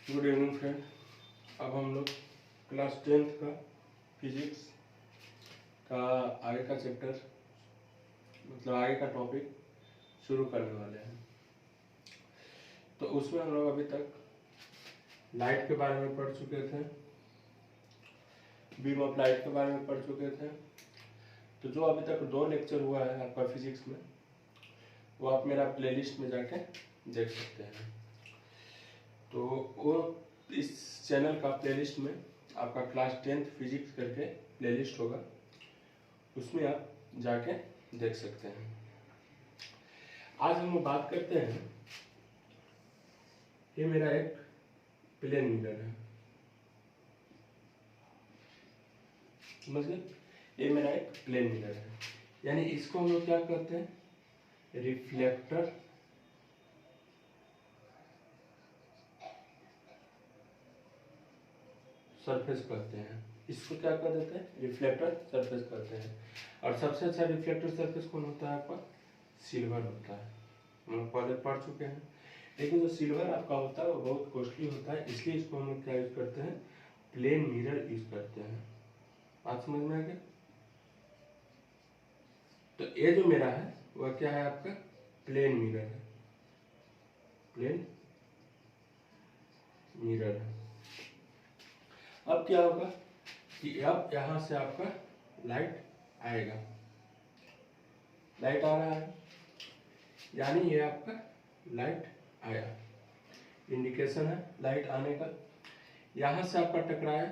Good evening friend. अब हम लोग क्लास 10th का फिजिक्स का आगे का चैप्टर मतलब आगे का टॉपिक शुरू करने वाले हैं। तो उसमें हम लोग अभी तक लाइट के बारे में पढ़ चुके थे, बीम ऑफ लाइट के बारे में पढ़ चुके थे। तो जो अभी तक 2 लेक्चर हुआ है आपका फिजिक्स में, वो आप मेरा प्लेलिस्ट में जाके देख सकते हैं। तो वो इस चैनल का प्लेलिस्ट में आपका क्लास 10th फिजिक्स करके प्लेलिस्ट होगा, उसमें आप जाके देख सकते हैं। आज हम लोग बात करते हैं, ये मेरा एक प्लेन मिरर है, समझ गए? ये मेरा एक प्लेन मिरर है, यानी इसको हम लोग क्या कहते हैं, रिफ्लेक्टर सरफेस कहते हैं। इसको क्या कर देते हैं, रिफ्लेक्टर सरफेस कहते हैं। और सबसे अच्छा रिफ्लेक्टर सरफेस कौन होता है आपका, सिल्वर होता है। हम लोग पहले पढ़ चुके हैं, लेकिन जो सिल्वर आपका होता है वो बहुत कॉस्टली होता है, इसलिए इसको हम लोग क्या यूज करते हैं, प्लेन मिरर यूज करते हैं। बात समझ में आ गया? तो ये जो मेरा है वह क्या है, आपका प्लेन मिरर है, प्लेन मिरर है। अब क्या होगा कि अब यहां से आपका लाइट आएगा, लाइट आ रहा है, यानी ये आपका लाइट आया, इंडिकेशन है लाइट आने का। यहां से आपका टकराया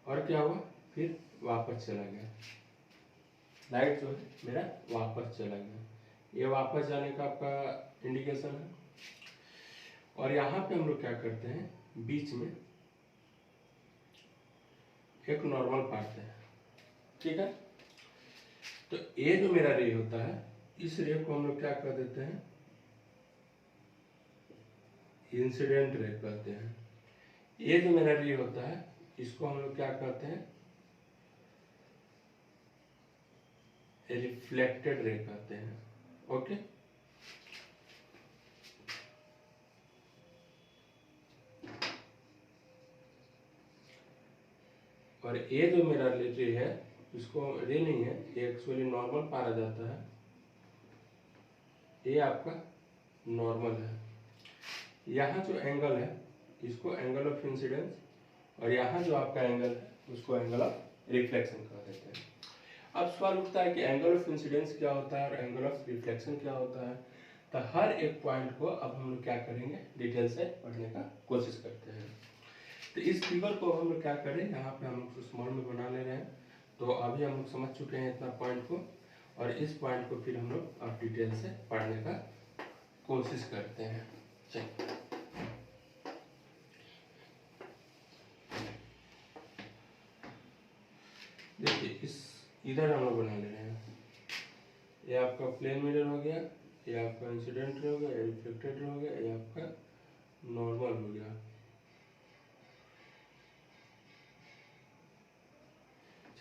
और क्या हुआ, फिर वापस चला गया, लाइट जो है मेरा वापस चला गया। ये वापस जाने का आपका इंडिकेशन है। और यहाँ पे हम लोग क्या करते हैं, बीच में एक नॉर्मल पार्ट है, ठीक है? तो ये जो मेरा रे होता है, इस रे को हम लोग क्या कर देते हैं, इंसिडेंट रे कहते हैं। ये जो मेरा रे होता है, इसको हम लोग क्या कहते हैं, रिफ्लेक्टेड रे कहते हैं। ओके, और ये जो मेरा रे है, इसको रे नहीं है, ये एक्चुअली नॉर्मल पारा जाता है। ये आपका नॉर्मल है। यहाँ जो एंगल है, इसको एंगल ऑफ इंसिडेंस, और यहाँ जो आपका एंगल है, उसको एंगल ऑफ रिफ्लेक्शन कह देते हैं। अब सवाल उठता है कि एंगल ऑफ इंसिडेंस क्या होता है और एंगल ऑफ रिफ्लेक्शन क्या होता है। तो हर एक पॉइंट को अब हम लोग क्या करेंगे, डिटेल से पढ़ने का कोशिश करते हैं। तो इस फिगर को हम लोग क्या करें, यहाँ पे हम लोग स्मॉल में बना ले रहे हैं। तो अभी हम लोग समझ चुके हैं इतना पॉइंट को, और इस पॉइंट को फिर हम लोग अब डिटेल से पढ़ने का कोशिश करते हैं। चलिए, देखिए इस इधर हम लोग बना ले रहे हैं। ये आपका प्लेन मिरर हो गया, ये आपका इंसिडेंट रे हो गया, ये रिफ्लेक्टेड रे हो गया, ये आपका नॉर्मल हो गया।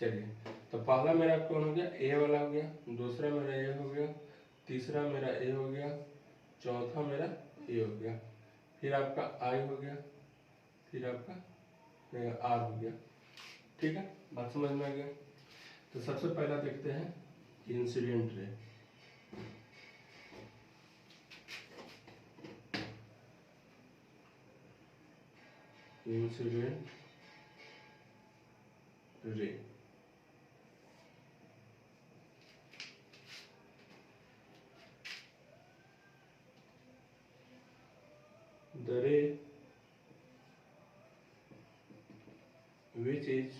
चलिए, तो पहला मेरा कौन हो गया, ए वाला हो गया, दूसरा मेरा ए हो गया, तीसरा मेरा ए हो गया, चौथा मेरा ए हो गया, फिर आपका आई हो गया, फिर आपका आर हो गया। ठीक है, बात समझ में आ गया? तो सबसे पहला देखते हैं incident ray. Incident ray, the ray which is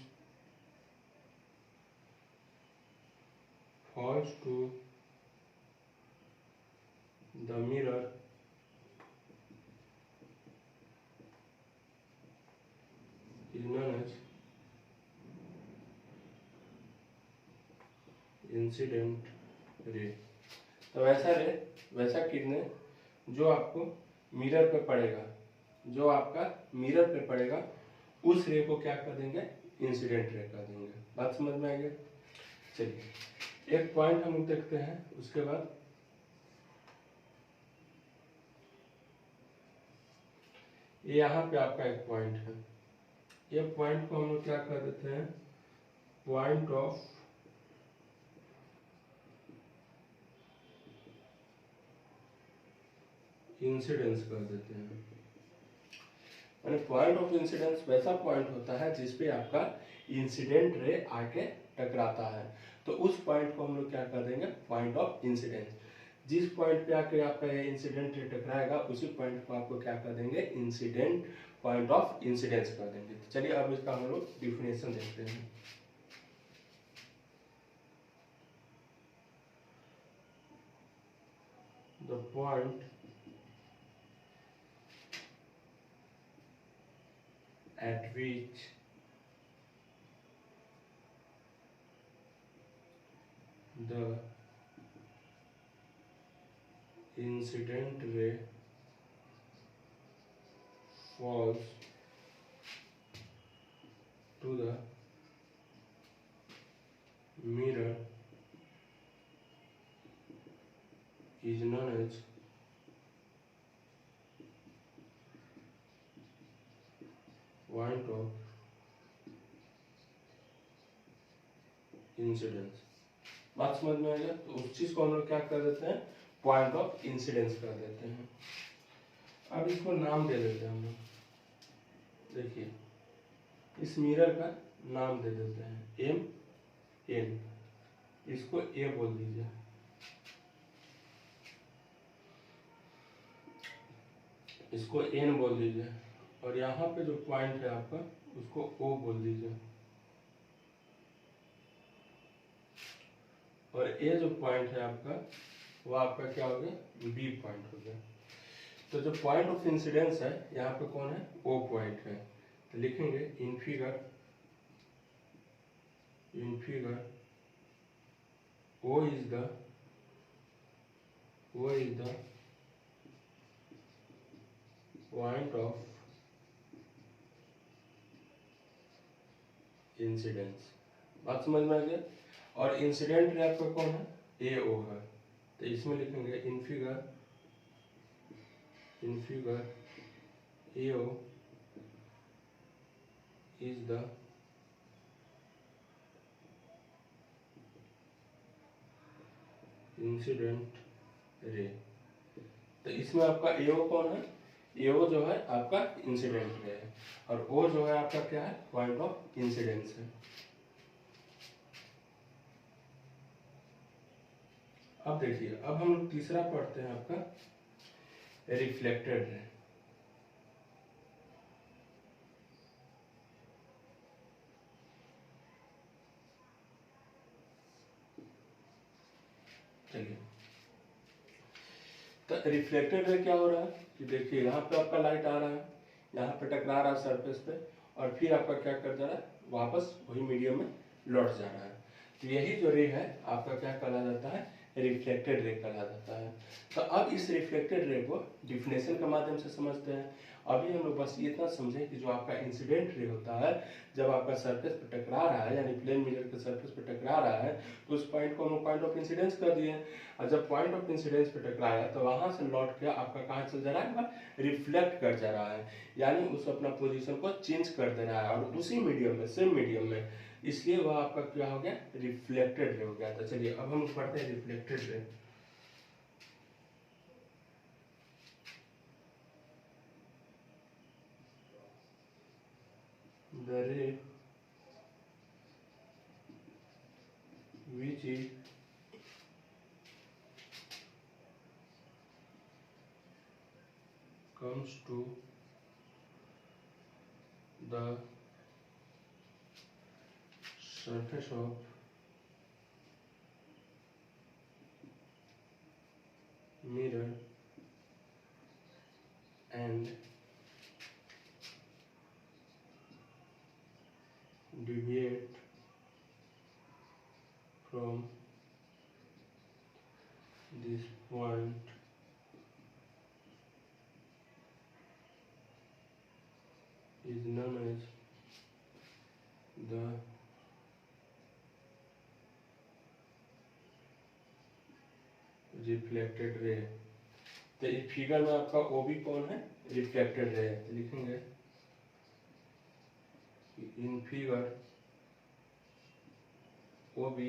falls to the mirror is known as incident ray. तो वैसा किरणें जो आपको मिरर पे पड़ेगा, जो आपका मिरर पे पड़ेगा, उस रे को क्या कर देंगे, इंसिडेंट रे कर देंगे। बात समझ में आ गया? चलिए, एक पॉइंट हम देखते हैं, उसके बाद ये यहाँ पे आपका एक पॉइंट है, ये पॉइंट को हम लोग क्या कर देते हैं, पॉइंट ऑफ इंसिडेंस कर देते हैं। यानी पॉइंट ऑफ इंसिडेंस वैसा पॉइंट होता है जिसपे आपका इंसिडेंट रे आके टकराता है, तो उस पॉइंट को हम लोग क्या कर देंगे, पॉइंट ऑफ इंसिडेंस। जिस पॉइंट पे आके आपका इंसिडेंट रे टकराएगा उसी पॉइंट को आपको क्या कर देंगे, इंसिडेंट पॉइंट ऑफ इंसिडेंस कर देंगे। तो चलिए अब इसका हम लोग डिफिनेशन देखते हैं। The point at which the incident ray falls to the mirror is known as point of incidence. बात समझ में आ गया? तो उस चीज को हम लोग क्या कर देते हैं, पॉइंट ऑफ इंसिडेंस कर देते हैं। अब इसको नाम दे देते हैं हम लोग। देखिए इस मिरर का नाम दे देते हैं एम एन, इसको ए बोल दीजिए, इसको एन बोल दीजिए, और यहाँ पे जो पॉइंट है आपका उसको ओ बोल दीजिए, और ए जो पॉइंट है आपका वो आपका क्या हो गया, बी पॉइंट हो गया। तो जो पॉइंट ऑफ इंसिडेंस है यहाँ पे कौन है, ओ पॉइंट है। तो लिखेंगे in figure O is the point of incidence. बात समझ में आ गया? और इंसिडेंट रे आपका कौन है, ए ओ है। तो इसमें लिखेंगे in figure A O is the incident ray. तो इसमें आपका एओ कौन है, एओ जो है आपका इंसिडेंट रे है, और ओ जो है आपका क्या है, पॉइंट ऑफ इंसिडेंस है। अब देखिए अब हम लोग तीसरा पढ़ते हैं आपका रिफ्लेक्टेड रे। चलिए तो रिफ्लेक्टेड रे क्या हो रहा है कि देखिए यहाँ पे आपका लाइट आ रहा है, यहाँ पे टकरा रहा है सरफेस पे, और फिर आपका क्या कर जा रहा है, वापस वही मीडियम में लौट जा रहा है। तो यही जो रे है आपका क्या कहा जाता है, रिफ्लेक्टेड रे कहा जाता है। तो अब इस रिफ्लेक्टेड रे को डिफिनेशन के माध्यम से समझते हैं। अभी हम लोग बस इतना समझें कि जो आपका इंसिडेंट रे होता है, जब आपका सरफेस पे टकरा रहा है, यानी प्लेन मिरर के सरफेस पे टकरा रहा है, तो उस पॉइंट को हम लोग पॉइंट ऑफ इंसिडेंस कर दिए। और जब पॉइंट ऑफ इंसिडेंस पे टकराया तो वहां से लौट के आपका कहाँ चल जा रहा है, रिफ्लेक्ट कर जा रहा है, यानी उस अपना पोजीशन को चेंज कर दे रहा है, और उसी मीडियम में, सेम मीडियम में, इसलिए वह आपका क्या हो गया, रिफ्लेक्टेड रे हो गया। तो चलिए अब हम पढ़ते हैं reflected ray. The ray which is comes to the surface of mirror and deviate from this point is known as the reflected ray. तो तो इस फिगर में आपका OB कौन है, रिफ्लेक्टेड रे है। तो लिखेंगे in figure OB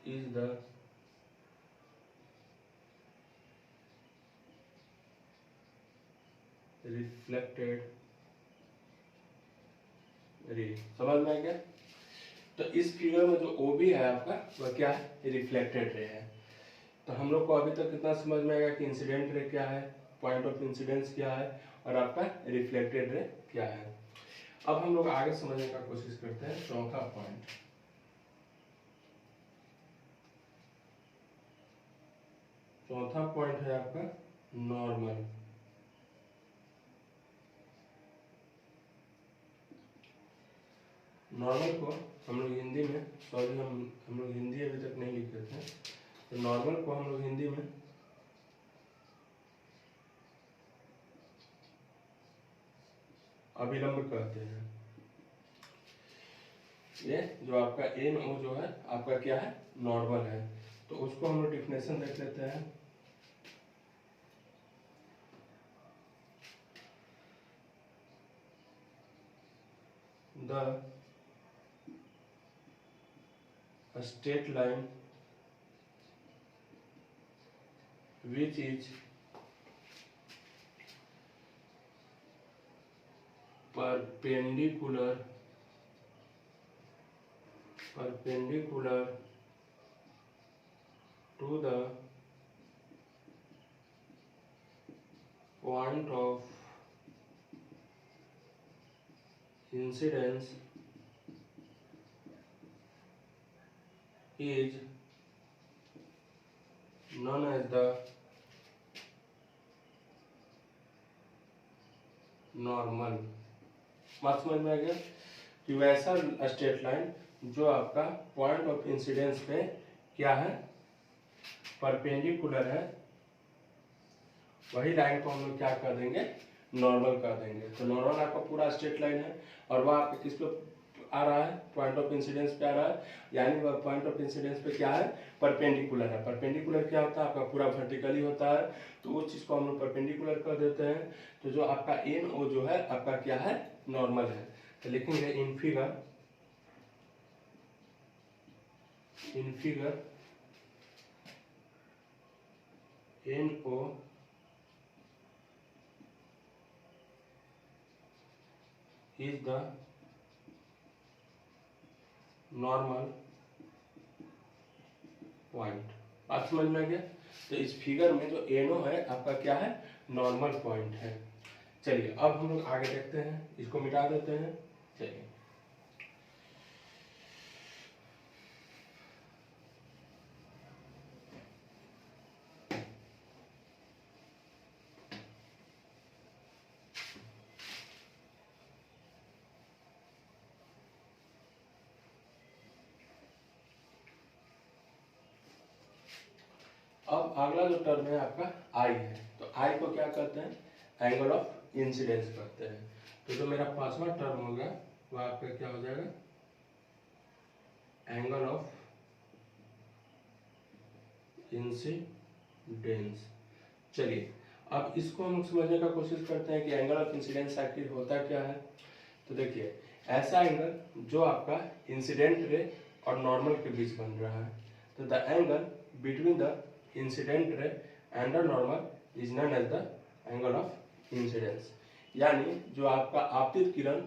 is the reflected रे। समझ में आ गया। तो इस फिगर में जो OB है आपका वह क्या है, रिफ्लेक्टेड रे है। तो हम लोग को अभी तक कितना समझ में आएगा कि इंसिडेंट रे क्या है, पॉइंट ऑफ इंसिडेंस क्या है और आपका रिफ्लेक्टेड रे क्या है। अब हम लोग आगे समझने का कोशिश करते हैं चौथा पॉइंट। चौथा पॉइंट है आपका नॉर्मल। नॉर्मल को हम लोग हिंदी में, सॉरी हम लोग हिंदी अभी तक नहीं लिखे थे, तो नॉर्मल को हम लोग हिंदी में अभिलंब कहते हैं। ये जो आपका NO जो है आपका क्या है, नॉर्मल है। तो उसको हम लोग डिफिनेशन देख लेते हैं। The straight line which is perpendicular to the point of incidence is known as the normal. बात समझ में आ गया कि वैसा स्ट्रेट लाइन जो आपका पॉइंट ऑफ इंसिडेंस पे क्या है, परपेंडिकुलर है, वही लाइन को हम लोग क्या कर देंगे, नॉर्मल कर देंगे। तो नॉर्मल आपका पूरा स्ट्रेट लाइन है और वह आपके किस पे आ रहा है, पॉइंट ऑफ इंसिडेंस पे आ रहा है, यानी वह पॉइंट ऑफ इंसिडेंस पे क्या है, परपेंडिकुलर है। परपेंडिकुलर क्या होता है, आपका पूरा वर्टिकली होता है, तो उस चीज को हम लोग परपेंडिकुलर कर देते हैं। तो जो आपका NO जो है आपका क्या है, नॉर्मल है। तो लिखेंगे in figure NO is the normal point. बात समझ में आ गया। तो इस फिगर में जो NO है आपका क्या है, नॉर्मल पॉइंट है। चलिए अब हम लोग आगे देखते हैं, इसको मिटा देते हैं। चलिए अब अगला जो टर्म है आपका I है। तो I को क्या कहते हैं, एंगल ऑफ इंसिडेंस कहते हैं। तो जो मेरा पांचवा टर्म होगा वो आपका क्या हो जाएगा, एंगल ऑफ इंसिडेंस। चलिए अब इसको हम समझने का कोशिश करते हैं कि एंगल ऑफ इंसिडेंस आखिर होता क्या है। तो देखिए ऐसा एंगल जो आपका इंसिडेंट रे और नॉर्मल के बीच बन रहा है, तो the angle between the incident ray and the normal is known as the angle of incidence. यानी जो आपका आपतित किरण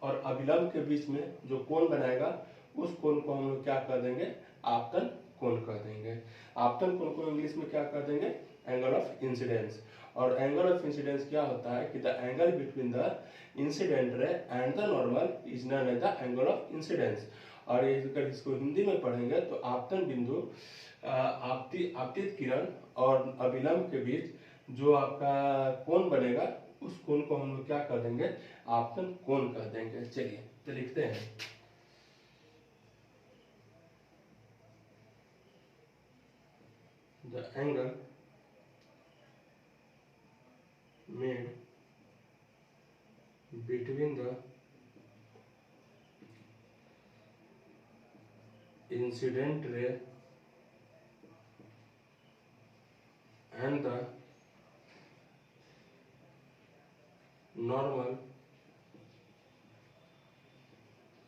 और अभिलंब के बीच में जो कोण बनाएगा उस कोण को हम लोग क्या कर देंगे, आपतन कोण कर देंगे। आपतन कोण को इंग्लिश में क्या कर देंगे, एंगल ऑफ इंसिडेंस। और एंगल ऑफ इंसिडेंस क्या होता है कि the angle between the incident ray and the normal is known as the angle of incidence. और ये अगर इसको हिंदी में पढ़ेंगे तो आपतन बिंदु, आपतित किरण और अभिलंब के बीच जो आपका कोण बनेगा उस कोण को हम लोग क्या कर देंगे, आपतन कोण कर देंगे। चलिए तो लिखते हैं the angle made between the incident ray and the normal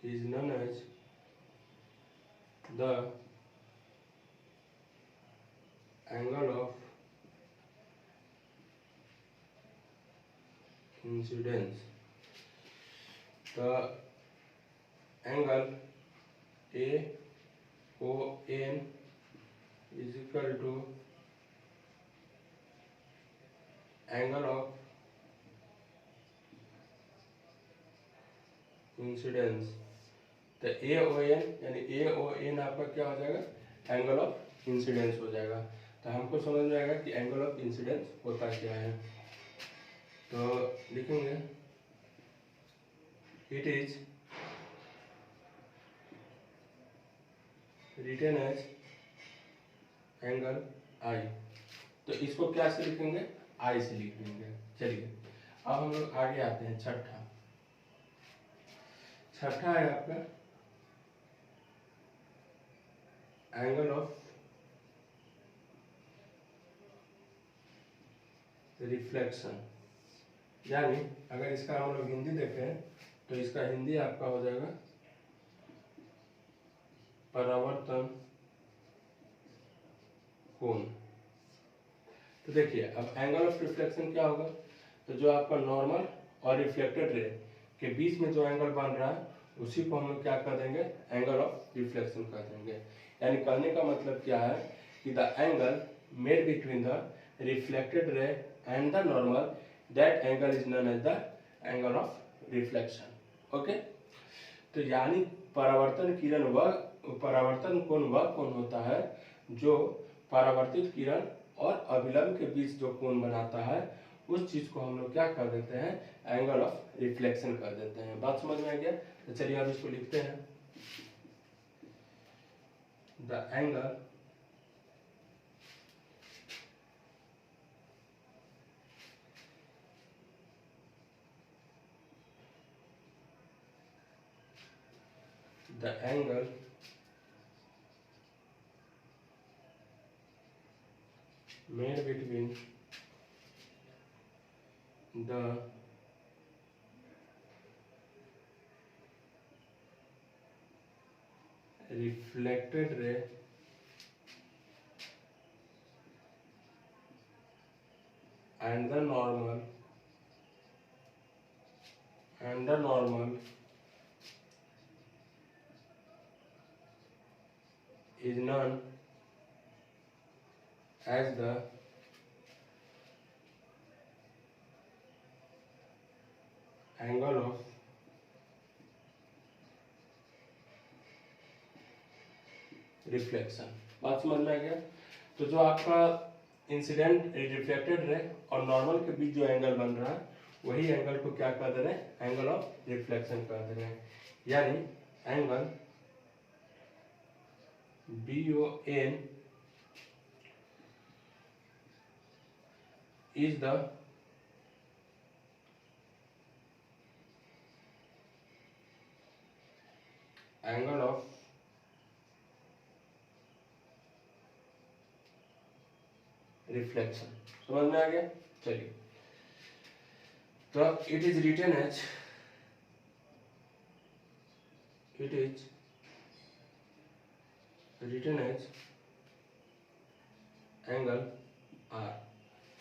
is known as the angle of incidence. The angle AON is equal to angle of incidence. तो AON यानी AON आपका क्या हो जाएगा, एंगल ऑफ इंसिडेंस हो जाएगा। तो हमको समझ में आएगा कि एंगल ऑफ इंसिडेंस होता क्या है। तो लिखेंगे it is written as angle I. तो इसको क्या से लिखेंगे, आई से लिख देंगे। चलिए अब हम लोग आगे आते हैं। छठा है आपका एंगल ऑफ रिफ्लेक्शन। यानी अगर इसका हम लोग हिंदी देखें तो इसका हिंदी आपका हो जाएगा परावर्तन कोण। तो देखिए अब एंगल ऑफ रिफ्लेक्शन क्या होगा, तो जो आपका नॉर्मल और रिफ्लेक्टेड रे के बीच में जो एंगल बन रहा है उसी को हम लोग क्या कर देंगे, एंगल ऑफ रिफ्लेक्शन कर देंगे। यानी कहने का मतलब क्या है कि the angle made between the reflected ray and the normal, that angle is known as the angle of reflection. Okay, तो यानी परावर्तन कोण वह कोण होता है जो परावर्तित किरण और अभिलंब के बीच जो कोण बनाता है उस चीज को हम लोग क्या कर देते हैं, एंगल ऑफ रिफ्लेक्शन कर देते हैं। बात समझ में आ गया। तो चलिए अब इसको लिखते हैं। The angle made between the reflected ray and the normal is known as the angle of reflection. बात समझ में आ गया। तो जो आपका इंसिडेंट रिफ्लेक्टेड रे और नॉर्मल के बीच जो एंगल बन रहा है वही एंगल को क्या कर दे रहे हैं, एंगल ऑफ रिफ्लेक्शन कर दे रहे हैं। यानी angle BON is the angle of reflection. समझ में आ गया। चलिए तो it is written as angle R.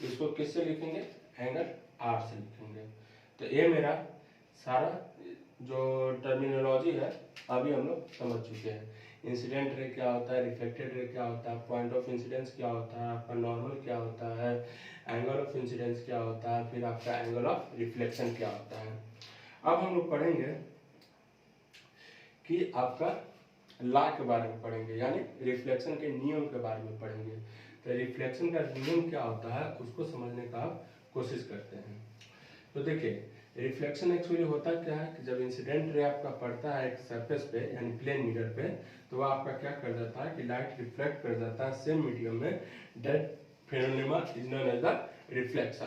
इसको किससे लिखेंगे, एंगल आर से लिखेंगे। तो ये मेरा सारा जो टर्मिनोलॉजी है अभी हम लोग समझ चुके हैं। इंसिडेंट रे क्या होता है, रिफ्लेक्टेड रे क्या होता है, पॉइंट ऑफ इंसिडेंस क्या होता है, आपका नॉर्मल क्या होता है, एंगल ऑफ इंसिडेंस क्या होता है, फिर आपका एंगल ऑफ रिफ्लेक्शन क्या होता है। अब हम लोग पढ़ेंगे कि आपका लॉ के बारे में पढ़ेंगे, यानी रिफ्लेक्शन के नियम के बारे में पढ़ेंगे। तो रिफ्लेक्शन का नियम क्या होता है उसको समझने का कोशिश करते हैं। तो देखिए रिफ्लेक्शन एक्चुअली होता क्या है कि जब इंसिडेंट रे आपका पड़ता है एक सरफेस पे यानी प्लेन मिरर पे, तो वो आपका क्या कर देता है कि लाइट रिफ्लेक्ट कर जाता है सेम मीडियम में। That phenomena is known as the reflection.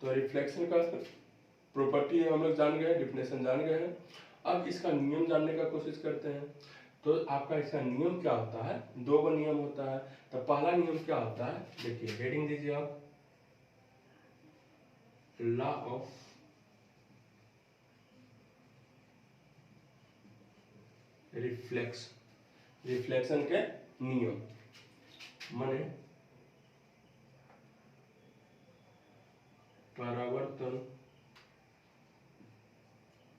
तो रिफ्लेक्शन का प्रॉपर्टी हम लोग जान गए, डिफिनेशन जान गए हैं। अब इसका नियम जानने का कोशिश करते हैं। तो आपका इसका नियम क्या होता है, दो गो नियम होता है। तो पहला नियम क्या होता है, देखिए हेडिंग दीजिए आप, लॉ ऑफ रिफ्लेक्शन के नियम, माने परावर्तन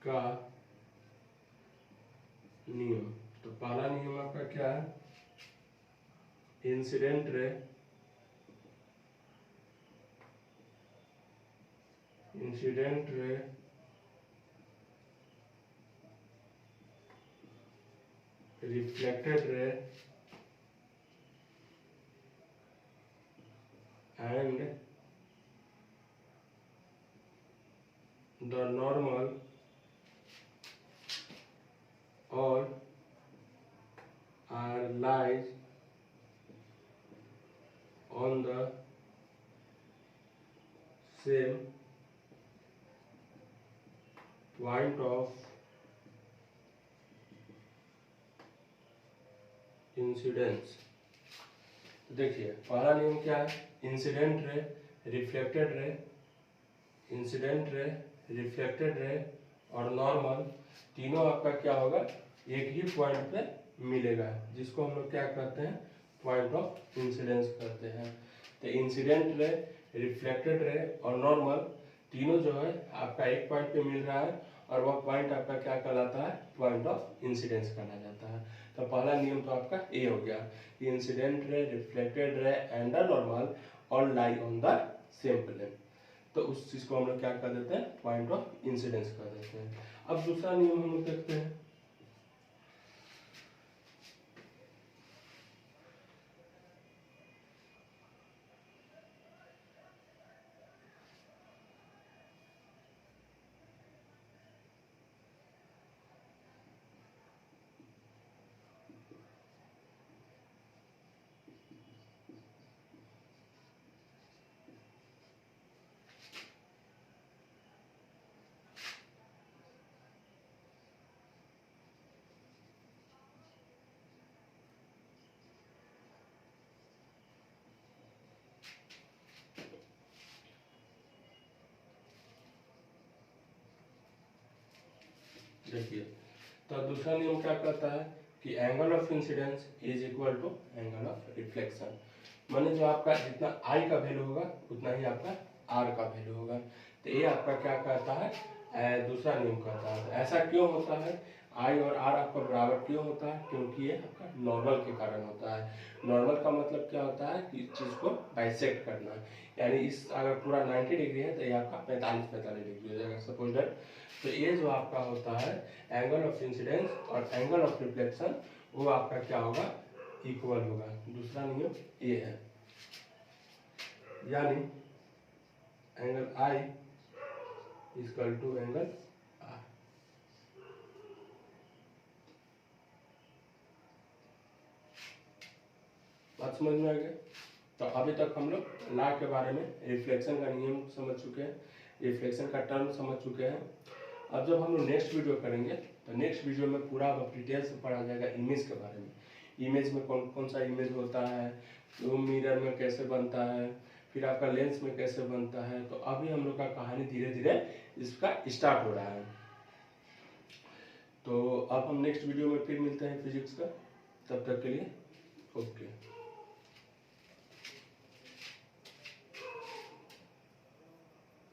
का नियम। तो पहला नियम आपका क्या है, incident ray reflected ray and the normal और are lies on the same point of incidence. देखिए पहला नियम क्या है, इंसिडेंट रे रिफ्लेक्टेड रे, इंसिडेंट रे रिफ्लेक्टेड रे और नॉर्मल, तीनों आपका क्या होगा, एक ही पॉइंट पे मिलेगा, जिसको हम लोग क्या कहते हैं, पॉइंट ऑफ इंसिडेंस कहते हैं। तो इंसिडेंट रे, रिफ्लेक्टेड रे और नॉर्मल तीनों जो है आपका एक पॉइंट पे मिल रहा है, और वह पॉइंट आपका क्या कहलाता है, पॉइंट ऑफ इंसिडेंस कहला जाता है। तो पहला नियम तो आपका ए हो गया, incident ray reflected ray and normal all lie on the same plane. तो उस चीज को हम लोग क्या कर देते हैं, पॉइंट ऑफ इंसिडेंस कर देते हैं। अब दूसरा नियम हम लोग देखते हैं, देखिए तो दूसरा नियम क्या कहता है कि angle of incidence is equal to angle of reflection, माने जो आपका जितना आई का वैल्यू होगा उतना ही आपका आर का वैल्यू होगा। तो ये आपका क्या कहता है, दूसरा नियम कहता है। तो ऐसा क्यों होता है, आई और आर आपका बराबर क्यों होता है, क्योंकि ये आपका नॉर्मल के कारण होता है। नॉर्मल का मतलब क्या होता है कि इस चीज को बाइसेक्ट करना, यानी इस अगर पूरा 90 डिग्री है तो ये आपका 45 डिग्री हो जाएगा सपोज दैट। तो ये जो आपका होता है एंगल ऑफ इंसिडेंस और एंगल ऑफ रिफ्लेक्शन, वो आपका क्या होगा, इक्वल होगा। दूसरा नियम ये है, यानी angle I equal to angle R. बात समझ में आ गया। तो अभी तक हम लोग लॉ के बारे में, रिफ्लेक्शन का नियम समझ चुके हैं, रिफ्लेक्शन का टर्म समझ चुके हैं। अब जब हम लोग नेक्स्ट वीडियो करेंगे तो नेक्स्ट वीडियो में पूरा डिटेल से पढ़ा जाएगा इमेज के बारे में, इमेज में कौन कौन सा इमेज होता है, तो मिरर में कैसे बनता है, फिर आपका लेंस में कैसे बनता है। तो अभी हम लोग का कहानी धीरे धीरे इसका स्टार्ट हो रहा है। तो अब हम नेक्स्ट वीडियो में फिर मिलते हैं फिजिक्स का, तब तक के लिए ओके।